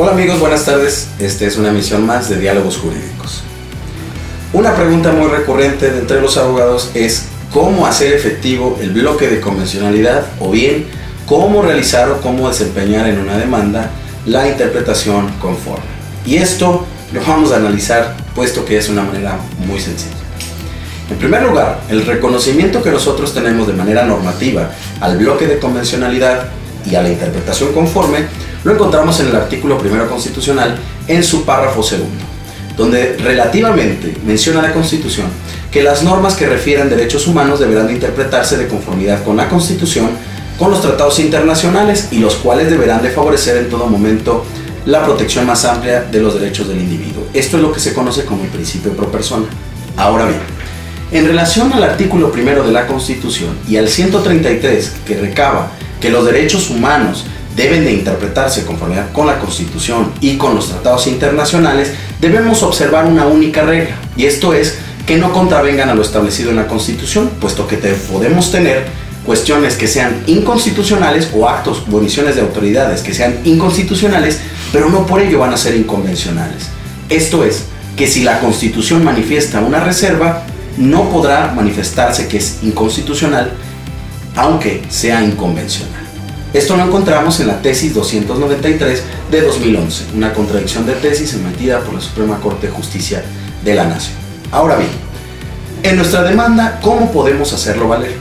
Hola amigos, buenas tardes. Esta es una emisión más de Diálogos Jurídicos. Una pregunta muy recurrente de entre los abogados es cómo hacer efectivo el bloque de convencionalidad o bien cómo realizar o cómo desempeñar en una demanda la interpretación conforme. Y esto lo vamos a analizar puesto que es una manera muy sencilla. En primer lugar, el reconocimiento que nosotros tenemos de manera normativa al bloque de convencionalidad y a la interpretación conforme lo encontramos en el artículo 1 constitucional en su párrafo 2, donde relativamente menciona la Constitución que las normas que refieran derechos humanos deberán de interpretarse de conformidad con la Constitución, con los tratados internacionales y los cuales deberán de favorecer en todo momento la protección más amplia de los derechos del individuo. Esto es lo que se conoce como el principio pro persona. Ahora bien, en relación al artículo 1 de la Constitución y al 133 que recaba que los derechos humanos deben de interpretarse conforme con la Constitución y con los tratados internacionales, debemos observar una única regla, y esto es que no contravengan a lo establecido en la Constitución, puesto que podemos tener cuestiones que sean inconstitucionales o actos o omisiones de autoridades que sean inconstitucionales, pero no por ello van a ser inconvencionales. Esto es, que si la Constitución manifiesta una reserva, no podrá manifestarse que es inconstitucional, aunque sea inconvencional. Esto lo encontramos en la tesis 293 de 2011, una contradicción de tesis emitida por la Suprema Corte de Justicia de la Nación. Ahora bien, en nuestra demanda, ¿cómo podemos hacerlo valer?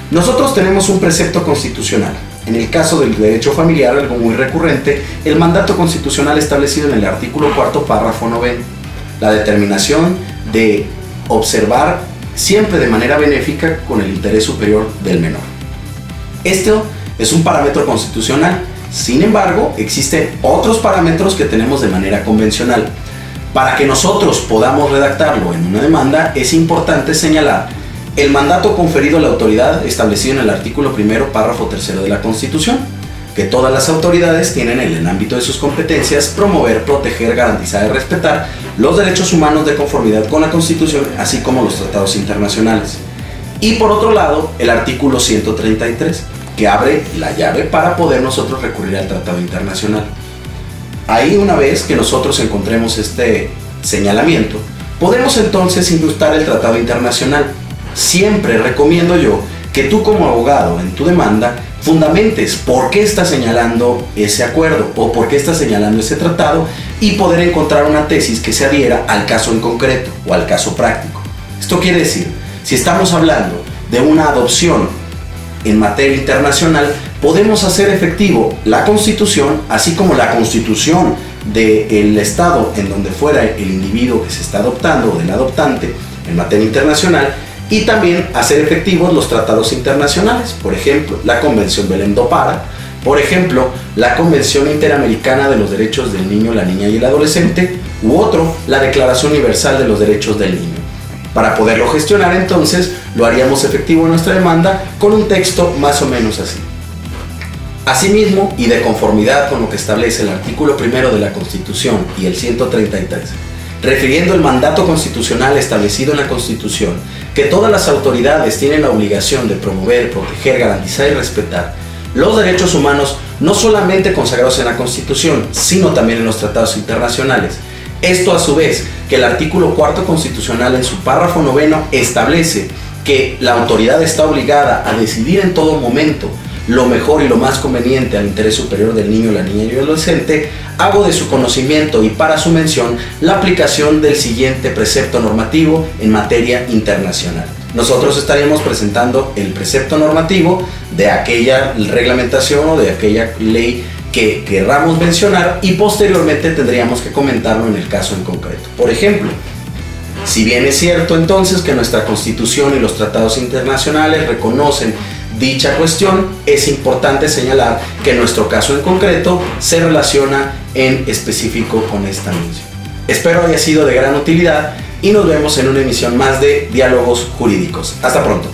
Nosotros tenemos un precepto constitucional. En el caso del derecho familiar, algo muy recurrente, el mandato constitucional establecido en el artículo 4, párrafo 9, la determinación de observar siempre de manera benéfica con el interés superior del menor. Esto es un parámetro constitucional. Sin embargo, existen otros parámetros que tenemos de manera convencional. Para que nosotros podamos redactarlo en una demanda, es importante señalar el mandato conferido a la autoridad establecido en el artículo 1, párrafo 3 de la Constitución, que todas las autoridades tienen en el ámbito de sus competencias promover, proteger, garantizar y respetar los derechos humanos de conformidad con la Constitución, así como los tratados internacionales. Y por otro lado, el artículo 133, que abre la llave para poder nosotros recurrir al tratado internacional. Ahí, una vez que nosotros encontremos este señalamiento, podemos entonces industar el tratado internacional. Siempre recomiendo yo que tú como abogado en tu demanda fundamentes por qué estás señalando ese acuerdo o por qué estás señalando ese tratado y poder encontrar una tesis que se adhiera al caso en concreto o al caso práctico. Esto quiere decir, si estamos hablando de una adopción en materia internacional, podemos hacer efectivo la Constitución, así como la Constitución del Estado en donde fuera el individuo que se está adoptando o del adoptante en materia internacional, y también hacer efectivos los tratados internacionales, por ejemplo, la Convención Belém do Pará, por ejemplo, la Convención Interamericana de los Derechos del Niño, la Niña y el Adolescente, u otro, la Declaración Universal de los Derechos del Niño. Para poderlo gestionar, entonces, lo haríamos efectivo en nuestra demanda con un texto más o menos así. Asimismo, y de conformidad con lo que establece el artículo 1 de la Constitución y el 133, refiriendo el mandato constitucional establecido en la Constitución, que todas las autoridades tienen la obligación de promover, proteger, garantizar y respetar los derechos humanos, no solamente consagrados en la Constitución, sino también en los tratados internacionales. Esto a su vez, que el artículo 4 constitucional en su párrafo 9 establece que la autoridad está obligada a decidir en todo momento lo mejor y lo más conveniente al interés superior del niño, la niña y el adolescente, hago de su conocimiento y para su mención la aplicación del siguiente precepto normativo en materia internacional. Nosotros estaríamos presentando el precepto normativo de aquella reglamentación o de aquella ley que querramos mencionar y posteriormente tendríamos que comentarlo en el caso en concreto. Por ejemplo, si bien es cierto entonces que nuestra Constitución y los tratados internacionales reconocen dicha cuestión, es importante señalar que nuestro caso en concreto se relaciona en específico con esta mención. Espero haya sido de gran utilidad y nos vemos en una emisión más de Diálogos Jurídicos. Hasta pronto.